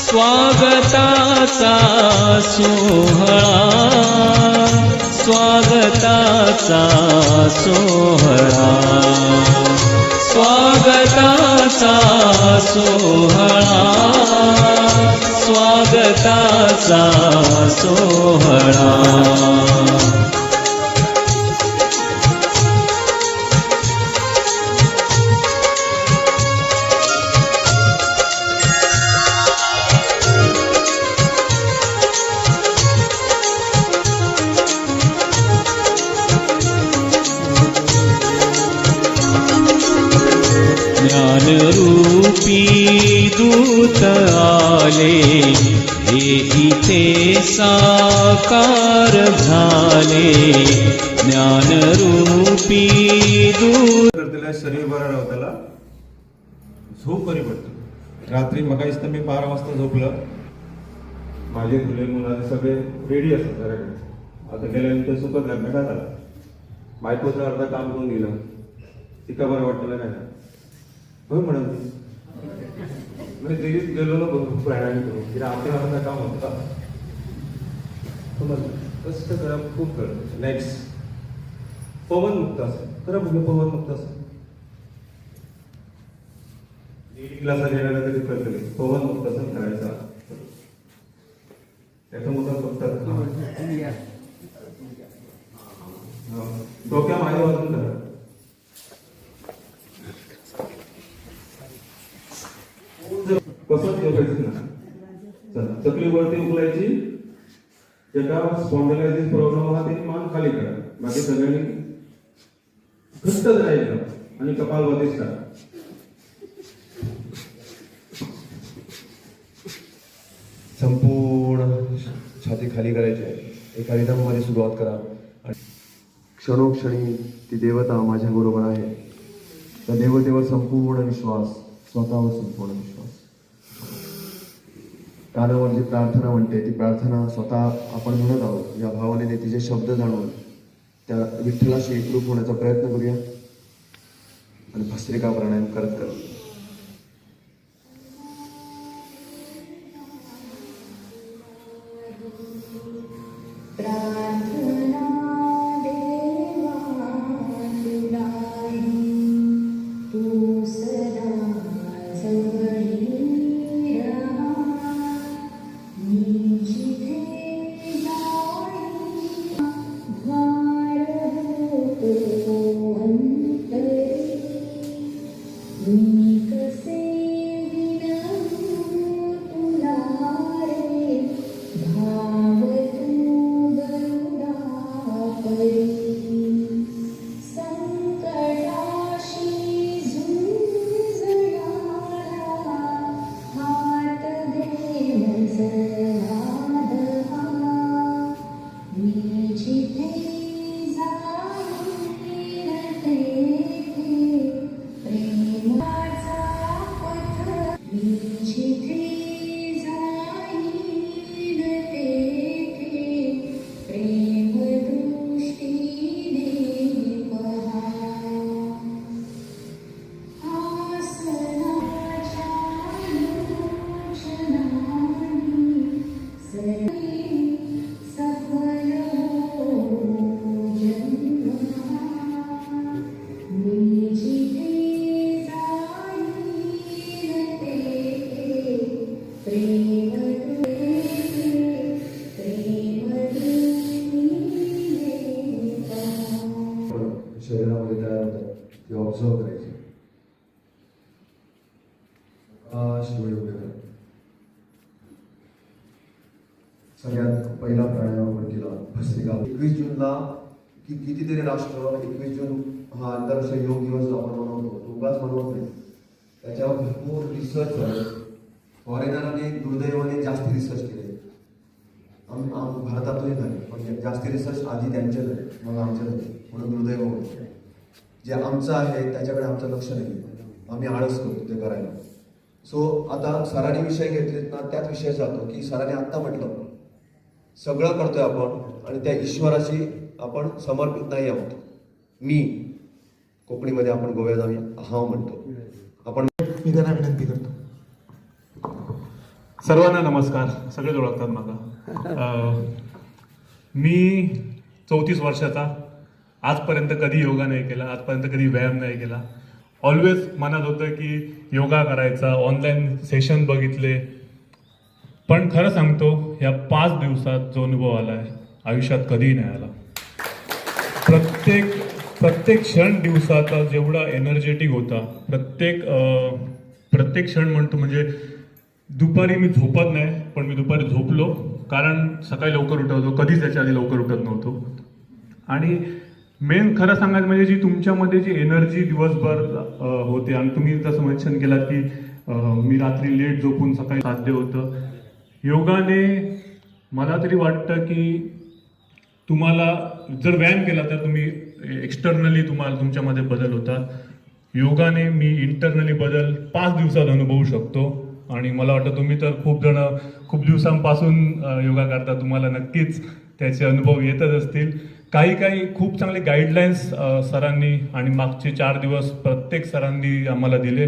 स्वागताचा सोहळा, स्वागताचा सोहळा, स्वागताचा सोहळा, स्वागताचा सोहळा. ज्ञानरूपी दूत आले, हे इथे साकार झाले. ज्ञानरूपी दूत त्याला शरीर बरं राहताला झोप बरी पडते. रात्री मगाईच तर मी 12 वाजता झोपलं. माझे मुले मुलाचे सगळे रेडी असतात घराकडे. आता गेल्यानंतर सुखद लग्न काय झालं, बायकोचं अर्धा काम करून दिलं. तिका बरं वाटलं काय होय म्हणून मी दिल्लीत गेलो ना प्रयाणाने करून तिला आपल्या अर्धा काम होतं कसं करा खूप कळतं. नेक्स्ट पवन मुक्त असेल खरं म्हणजे पवन मुक्त असेल 1 ग्लास घेण्याला तरी कळतं नाही. पवन मुक्त असेल करायचा त्याचा मोठा फक्त डोक्या मागे वाजून करा. कसं ठेवायचं ना चला तकलीफवरती उकलायची. ज्याला स्पॉन्डिलायटिस प्रॉब्लेम हा त्यांनी मान खाली करा. बाकी सगळ्यांनी घट्ट राहायचं आणि कपालभातीच करा. संपूर्ण छाती खाली करायची आहे. एका रिदममध्ये सुरुवात करा. क्षणोक्षणी ती देवता माझ्या बरोबर आहे. त्या देवतेवर संपूर्ण विश्वास, स्वतःवर संपूर्ण विश्वास. कानावर जी प्रार्थना म्हणते ती प्रार्थना स्वतः आपण म्हणत आहोत. या भावनेने तिचे शब्द जाणून त्या विठ्ठलाशी एकरूप होण्याचा प्रयत्न करूया आणि भस्त्रिका प्राणायाम करत करू. शरीरामध्ये तयार होतात ते ऑब्झर्व करायचे. शिवाय उभे करा. सगळ्यात पहिला प्राणायाम आपण केला भस्त्रिका. 21 जूनला कितीतरी राष्ट्र 21 जून हा आंतरराष्ट्रीय योग दिवस आपण मनवतो. तो उगाच मनवत नाही. त्याच्यावर भरपूर रिसर्च झाले. फॉरेनरांनी दुर्दैवाने जास्ती रिसर्च केले. भारतातूनही झाले पण जास्ती रिसर्च आधी त्यांचे झाले मग आमचे झाले. म्हणून दुर्दैव होते. जे आमचं आहे त्याच्याकडे आमचं लक्ष नाही. आम्ही आळस करतो ते करायला. सो आता सरांनी विषय घेतलेत ना त्याच विषयात जातो की सरांनी आत्ता म्हटलं सगळं करतोय आपण आणि त्या ईश्वराशी आपण समर्पित नाही आहोत. मी कोकणीमध्ये आपण गोव्यात जाऊया हा म्हणतो. आपण मी त्यांना विनंती करतो. सर्वांना नमस्कार. सगळेच ओळखतात मला. मी 34 वर्षाचा. आजपर्यंत कधी योगा नाही केला, आजपर्यंत कधी व्यायाम नाही केला. ऑलवेज मनात होतं की योगा करायचा, ऑनलाईन सेशन बघितले. पण खरं सांगतो, या 5 दिवसात जो अनुभव आलाय आयुष्यात कधीही नाही आला. प्रत्येक क्षण दिवसाचा जेवढा एनर्जेटिक होता, प्रत्येक क्षण म्हणतो म्हणजे दुपारी मी झोपत नाही, पण मी दुपारी झोपलो कारण सकाळी लवकर उठवतो. कधीच त्याच्या आधी लवकर उठत नव्हतो. आणि मेन खरं सांगायचं म्हणजे जी तुमच्यामध्ये जी एनर्जी दिवसभर होते, आणि तुम्ही जसं मेन्शन केलात की मी रात्री लेट झोपून सकाळी साध्य होतं. योगाने मला तरी वाटतं की तुम्हाला जर व्यायाम केला तर तुम्ही एक्सटर्नली तुम्हाला तुमच्यामध्ये बदल होतात. योगाने मी इंटरनली बदल 5 दिवसात अनुभवू शकतो. आणि मला वाटतं तुम्ही तर खूप जण खूप दिवसांपासून योगा करता, तुम्हाला नक्कीच त्याचे अनुभव येतच असतील. काही खूप चांगले गाईडलाईन्स सरांनी आणि मागचे 4 दिवस प्रत्येक सरांनी आम्हाला दिले.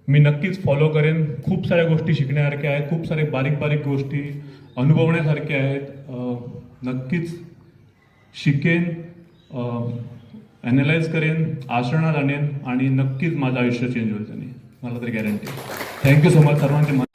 मी नक्कीच फॉलो करेन. खूप साऱ्या गोष्टी शिकण्यासारख्या आहेत, खूप सारे बारीक गोष्टी अनुभवण्यासारख्या आहेत. नक्कीच शिकेन, ॲनालाइज करेन, आचरणात आणेन आणि नक्कीच माझं आयुष्य चेंज होईल त्याने, मला तरी गॅरंटी. थँक्यू सो मच सर्वांचे.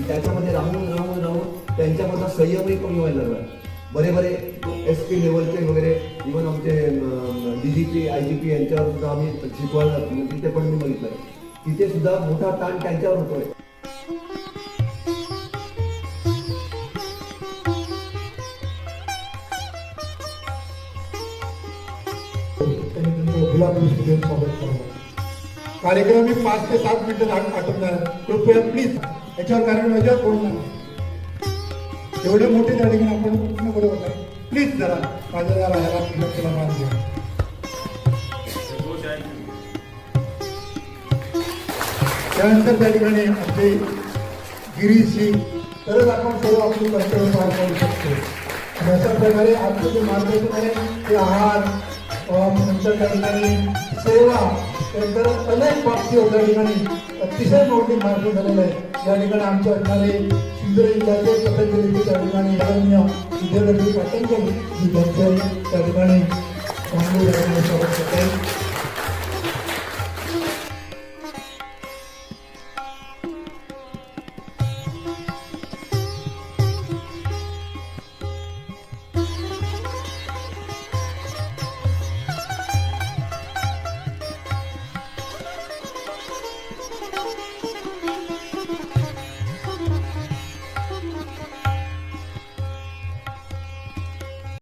त्याच्यामध्ये राहून त्यांच्यामधला संयमही कमी व्हायला लागला. बरे SP लेवलचे वगैरे इव्हन आमचे DGP IGP यांच्यावर सुद्धा आम्ही शिकवायला तिथे पण मी बघितलं, तिथे सुद्धा मोठा ताण त्यांच्यावर होतोय. कार्यक्रम मी 5 ते 7 मिनिटं आटवणार. कृपया प्लीज याच्यावर कारण माझ्यावर बोलणार एवढे मोठे त्या ठिकाणी आपण बरोबर नाही. प्लीज जरा माझ्या जरा ह्याला केला मान द्या. त्यानंतर त्या ठिकाणी आमचे गिरीशजी, तरच आपण सर्व आपली कर्तव्य पार पाडू शकतो. अशा प्रकारे आजचं जे मार्गदर्शन आहे ते आहार नंतर त्या ठिकाणी सेवा नंतर अनेक बाबतीत त्या ठिकाणी अतिशय मोठी मार्ग झालेलं आहे. या ठिकाणी आमच्या असणारे सिंधुदुर्ग जिल्ह्याचे पतंजली त्या ठिकाणी आदरणीय विद्यार्थी पतंजली विद्यार्थी त्या ठिकाणी स्वागत करते.